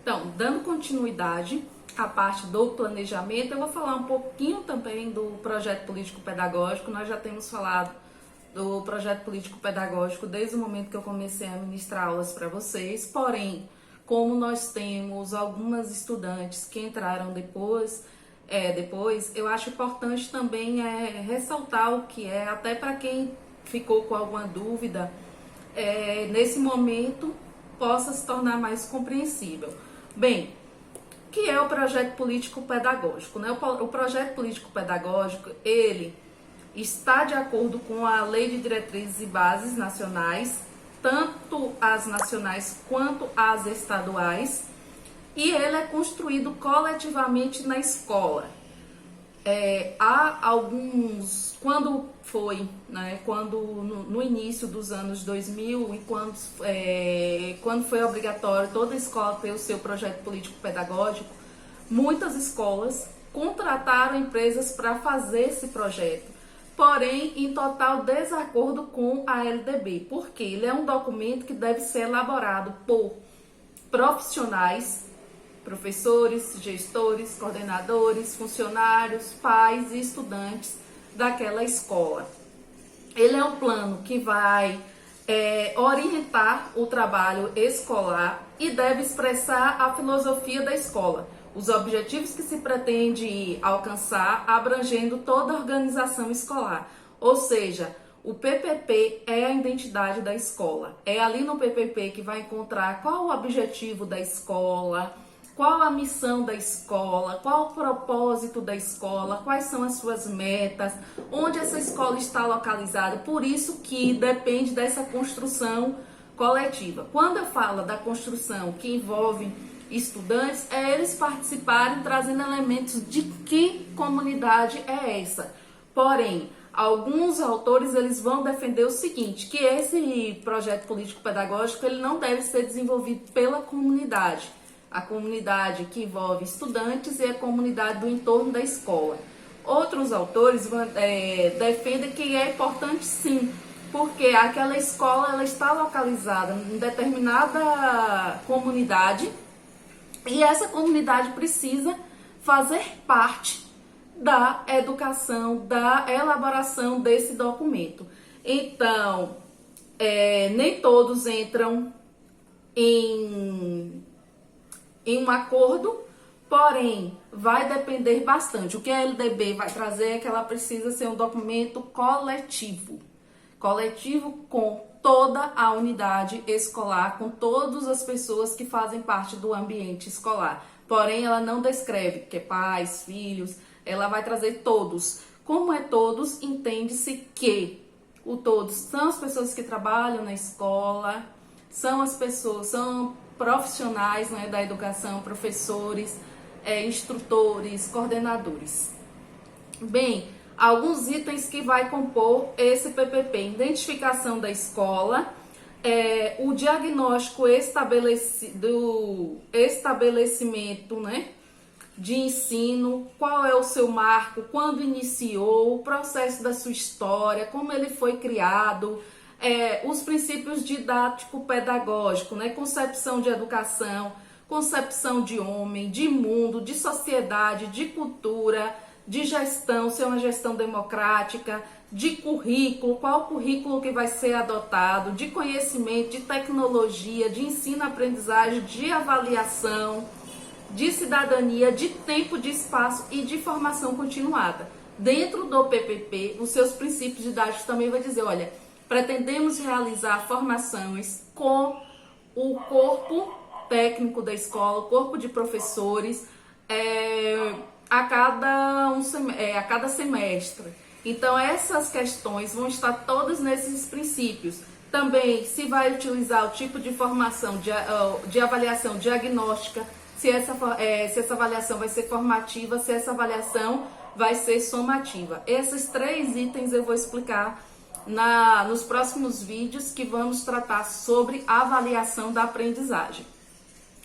Então, dando continuidade à parte do planejamento, eu vou falar um pouquinho também do projeto político-pedagógico. Nós já temos falado do projeto político-pedagógico desde o momento que eu comecei a ministrar aulas para vocês, porém, como nós temos algumas estudantes que entraram depois, eu acho importante também ressaltar o que é, até para quem ficou com alguma dúvida, nesse momento possa se tornar mais compreensível. Bem, o que é o projeto político-pedagógico, né? O projeto político-pedagógico, ele está de acordo com a Lei de Diretrizes e Bases Nacionais, tanto as nacionais quanto as estaduais, e ele é construído coletivamente na escola. Há alguns, quando foi, né, no início dos anos 2000 e quando foi obrigatório toda escola ter o seu projeto político-pedagógico, muitas escolas contrataram empresas para fazer esse projeto, porém em total desacordo com a LDB, porque ele é um documento que deve ser elaborado por profissionais, professores, gestores, coordenadores, funcionários, pais e estudantes daquela escola. Ele é um plano que vai orientar o trabalho escolar e deve expressar a filosofia da escola, os objetivos que se pretende alcançar, abrangendo toda a organização escolar. Ou seja, o PPP é a identidade da escola. É ali no PPP que vai encontrar qual o objetivo da escola, qual a missão da escola, qual o propósito da escola, quais são as suas metas, onde essa escola está localizada. Por isso que depende dessa construção coletiva. Quando eu falo da construção que envolve estudantes, eles participarem, trazendo elementos de que comunidade é essa. Porém, alguns autores eles vão defender o seguinte, que esse projeto político-pedagógico ele não deve ser desenvolvido pela comunidade. A comunidade que envolve estudantes e a comunidade do entorno da escola. Outros autores defendem que é importante sim, porque aquela escola ela está localizada em determinada comunidade e essa comunidade precisa fazer parte da educação, da elaboração desse documento. Então, nem todos entram em um acordo, porém vai depender bastante. O que a LDB vai trazer é que ela precisa ser um documento coletivo com toda a unidade escolar, com todas as pessoas que fazem parte do ambiente escolar. Porém, ela não descreve que é pais, filhos, ela vai trazer todos. Como é todos, entende-se que o todos são as pessoas que trabalham na escola, são profissionais, né, da educação, professores, instrutores, coordenadores. Bem, alguns itens que vai compor esse PPP: identificação da escola, o diagnóstico do estabelecimento, né, de ensino, qual é o seu marco, quando iniciou, o processo da sua história, como ele foi criado, os princípios didático-pedagógicos, né? Concepção de educação, concepção de homem, de mundo, de sociedade, de cultura, de gestão, se é uma gestão democrática, de currículo, qual o currículo que vai ser adotado, de conhecimento, de tecnologia, de ensino-aprendizagem, de avaliação, de cidadania, de tempo, de espaço e de formação continuada. Dentro do PPP, os seus princípios didáticos também vai dizer, olha, pretendemos realizar formações com o corpo técnico da escola, o corpo de professores, a cada semestre. Então, essas questões vão estar todas nesses princípios. Também, se vai utilizar o tipo de formação de avaliação diagnóstica, se essa avaliação vai ser formativa, se essa avaliação vai ser somativa. Esses 3 itens eu vou explicar nos próximos vídeos que vamos tratar sobre a avaliação da aprendizagem.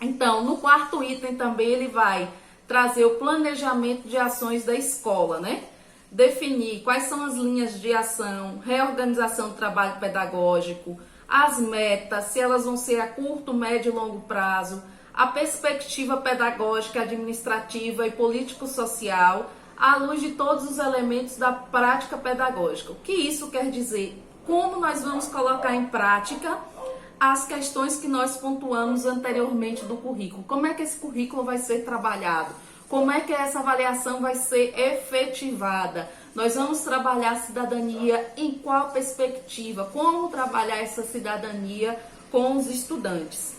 Então, no 4º item também ele vai trazer o planejamento de ações da escola, né? Definir quais são as linhas de ação, reorganização do trabalho pedagógico, as metas, se elas vão ser a curto, médio e longo prazo, a perspectiva pedagógica, administrativa e político-social, à luz de todos os elementos da prática pedagógica. O que isso quer dizer? Como nós vamos colocar em prática as questões que nós pontuamos anteriormente do currículo. Como é que esse currículo vai ser trabalhado? Como é que essa avaliação vai ser efetivada? Nós vamos trabalhar a cidadania em qual perspectiva? Como trabalhar essa cidadania com os estudantes?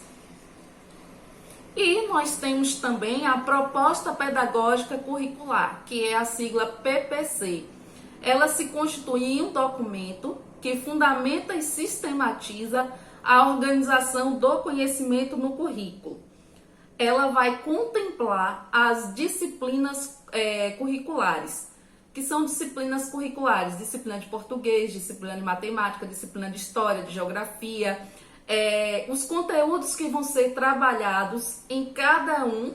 E nós temos também a proposta pedagógica curricular, que é a sigla PPC. Ela se constitui em um documento que fundamenta e sistematiza a organização do conhecimento no currículo. Ela vai contemplar as disciplinas curriculares, que são disciplinas curriculares, disciplina de português, disciplina de matemática, disciplina de história, de geografia, os conteúdos que vão ser trabalhados em cada um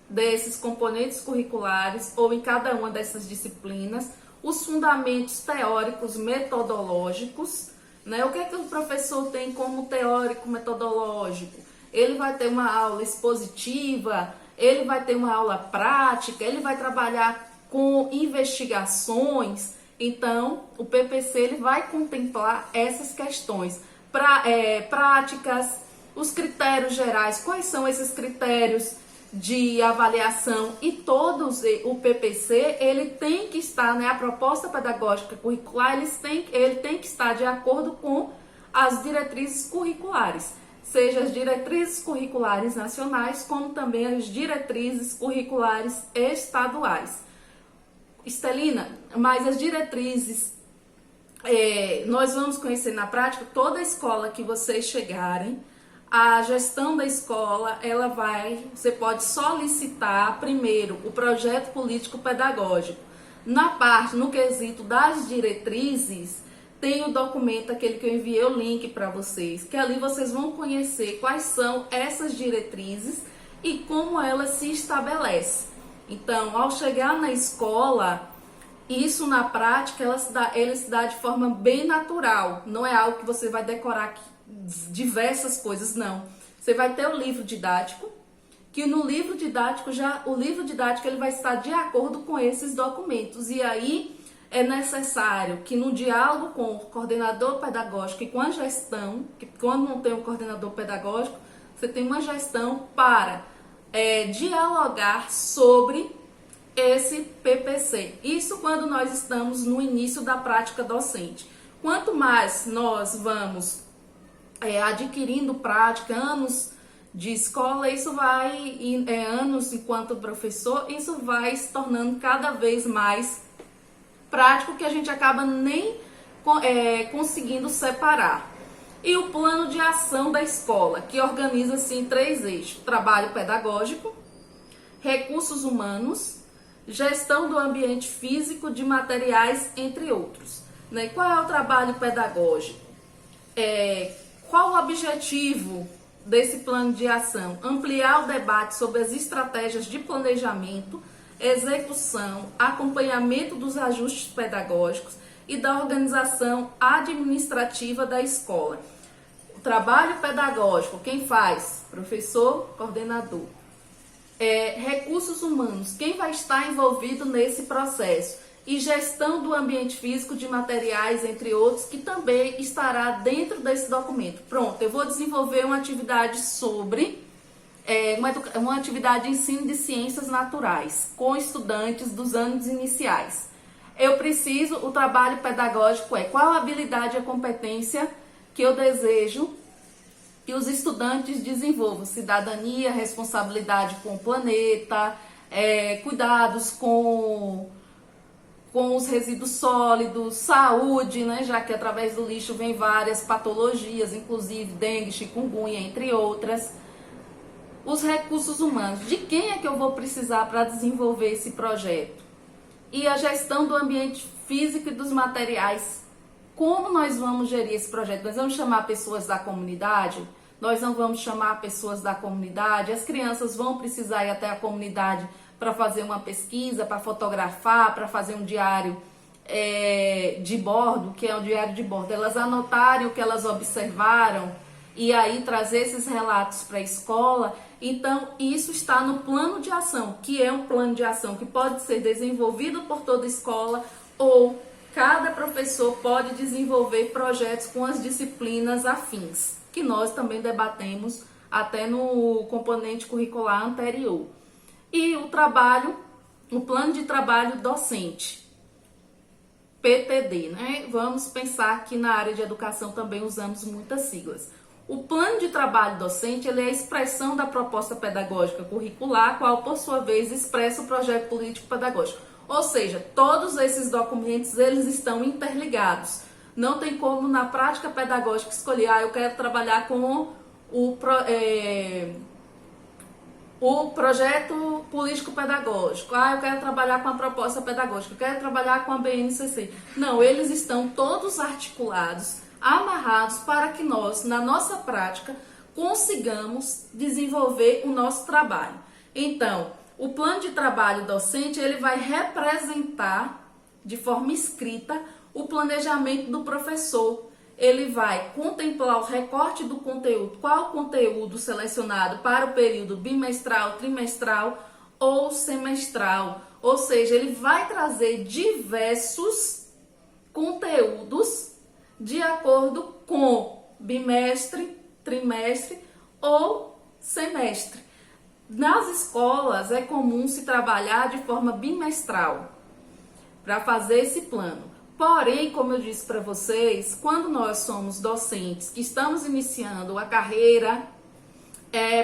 desses componentes curriculares ou em cada uma dessas disciplinas, os fundamentos teóricos metodológicos, né? O que é que o professor tem como teórico metodológico? Ele vai ter uma aula expositiva, ele vai ter uma aula prática, ele vai trabalhar com investigações. Então, o PPC ele vai contemplar essas questões práticas, os critérios gerais, quais são esses critérios de avaliação, e todos o PPC ele tem que estar, né, a proposta pedagógica curricular ele tem que estar de acordo com as diretrizes curriculares, seja as diretrizes curriculares nacionais, como também as diretrizes curriculares estaduais. Estelina, mas as diretrizes nós vamos conhecer na prática. Toda escola que vocês chegarem, a gestão da escola, você pode solicitar primeiro o projeto político pedagógico. No quesito das diretrizes, tem o documento, aquele que eu enviei o link para vocês, que ali vocês vão conhecer quais são essas diretrizes e como elas se estabelecem. Então, ao chegar na escola, isso na prática, ele se dá de forma bem natural, não é algo que você vai decorar diversas coisas, não. Você vai ter o livro didático, que no livro didático o livro didático ele vai estar de acordo com esses documentos, e aí é necessário que no diálogo com o coordenador pedagógico e com a gestão, que quando não tem um coordenador pedagógico, você tem uma gestão para dialogar sobre esse PPC. Isso quando nós estamos no início da prática docente. Quanto mais nós vamos adquirindo prática, anos de escola, isso vai, anos enquanto professor, isso vai se tornando cada vez mais prático, que a gente acaba nem conseguindo separar. E o plano de ação da escola, que organiza-se em 3 eixos: trabalho pedagógico, recursos humanos, gestão do ambiente físico, de materiais, entre outros. Né? Qual é o trabalho pedagógico? Qual o objetivo desse plano de ação? Ampliar o debate sobre as estratégias de planejamento, execução, acompanhamento dos ajustes pedagógicos e da organização administrativa da escola. O trabalho pedagógico, quem faz? Professor, coordenador. Recursos humanos, quem vai estar envolvido nesse processo? E gestão do ambiente físico, de materiais, entre outros, que também estará dentro desse documento. Pronto, eu vou desenvolver uma atividade sobre uma atividade de ensino de ciências naturais com estudantes dos anos iniciais. O trabalho pedagógico qual a habilidade e a competência que eu desejo que os estudantes desenvolvam: cidadania, responsabilidade com o planeta, cuidados com os resíduos sólidos, saúde, né, já que através do lixo vem várias patologias, inclusive dengue, chikungunya, entre outras. Os recursos humanos, de quem é que eu vou precisar para desenvolver esse projeto? E a gestão do ambiente físico e dos materiais. Como nós vamos gerir esse projeto? Nós vamos chamar pessoas da comunidade? Nós não vamos chamar pessoas da comunidade? As crianças vão precisar ir até a comunidade para fazer uma pesquisa, para fotografar, para fazer um diário de bordo, que é um diário de bordo. Elas anotarem o que elas observaram. e aí trazer esses relatos para a escola. Então, isso está no plano de ação, que é um plano de ação que pode ser desenvolvido por toda a escola, ou cada professor pode desenvolver projetos com as disciplinas afins, que nós também debatemos até no componente curricular anterior. E o plano de trabalho docente, PTD, né? Vamos pensar que na área de educação também usamos muitas siglas. O plano de trabalho docente, ele é a expressão da proposta pedagógica curricular, qual por sua vez expressa o projeto político pedagógico. Ou seja, todos esses documentos, eles estão interligados. Não tem como na prática pedagógica escolher, eu quero trabalhar com o projeto político-pedagógico, eu quero trabalhar com a proposta pedagógica, eu quero trabalhar com a BNCC. Não, eles estão todos articulados, amarrados para que nós, na nossa prática, consigamos desenvolver o nosso trabalho. Então, o plano de trabalho docente, ele vai representar de forma escrita o planejamento do professor. Ele vai contemplar o recorte do conteúdo, qual o conteúdo selecionado para o período bimestral, trimestral ou semestral. Ou seja, ele vai trazer diversos conteúdos de acordo com bimestre, trimestre ou semestre. Nas escolas é comum se trabalhar de forma bimestral para fazer esse plano. Porém, como eu disse para vocês, quando nós somos docentes que estamos iniciando a carreira,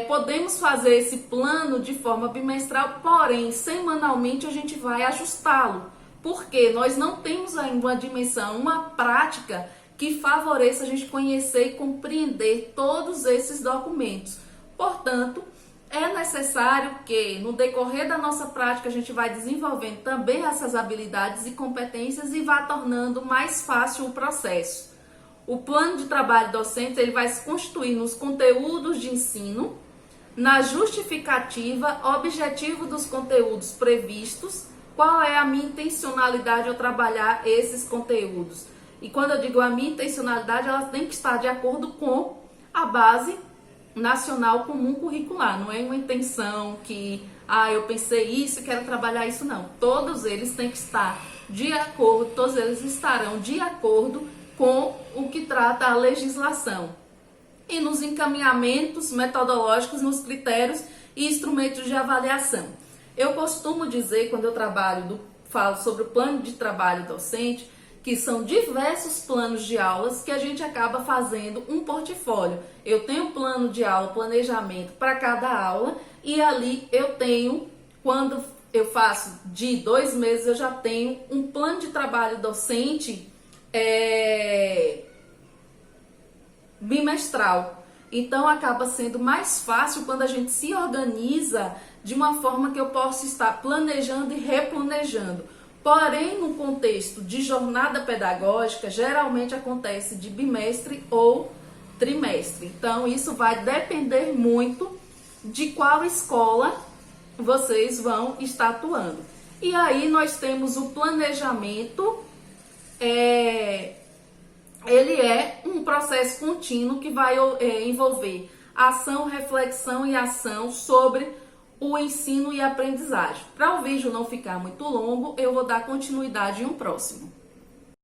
podemos fazer esse plano de forma bimestral, porém, semanalmente a gente vai ajustá-lo. Porque nós não temos ainda uma dimensão, uma prática que favoreça a gente conhecer e compreender todos esses documentos. Portanto, é necessário que no decorrer da nossa prática a gente vai desenvolvendo também essas habilidades e competências e vá tornando mais fácil o processo. O plano de trabalho docente, ele vai se constituir nos conteúdos de ensino, na justificativa, objetivo dos conteúdos previstos, qual é a minha intencionalidade ao trabalhar esses conteúdos. E quando eu digo a minha intencionalidade, ela tem que estar de acordo com a base nacional comum curricular. Não é uma intenção que, eu pensei isso e quero trabalhar isso, não. Todos eles têm que estar de acordo, todos eles estarão de acordo com o que trata a legislação. E nos encaminhamentos metodológicos, nos critérios e instrumentos de avaliação. Eu costumo dizer, quando eu falo sobre o plano de trabalho docente, que são diversos planos de aulas que a gente acaba fazendo um portfólio. Eu tenho um plano de aula, planejamento para cada aula, e ali eu tenho, quando eu faço de 2 meses, eu já tenho um plano de trabalho docente bimestral. Então acaba sendo mais fácil quando a gente se organiza de uma forma que eu possa estar planejando e replanejando. Porém, no contexto de jornada pedagógica, geralmente acontece de bimestre ou trimestre. Então, isso vai depender muito de qual escola vocês vão estar atuando. E aí, nós temos o planejamento, ele é um processo contínuo que vai envolver ação, reflexão e ação sobre o ensino e aprendizagem. Para o vídeo não ficar muito longo, eu vou dar continuidade em um próximo.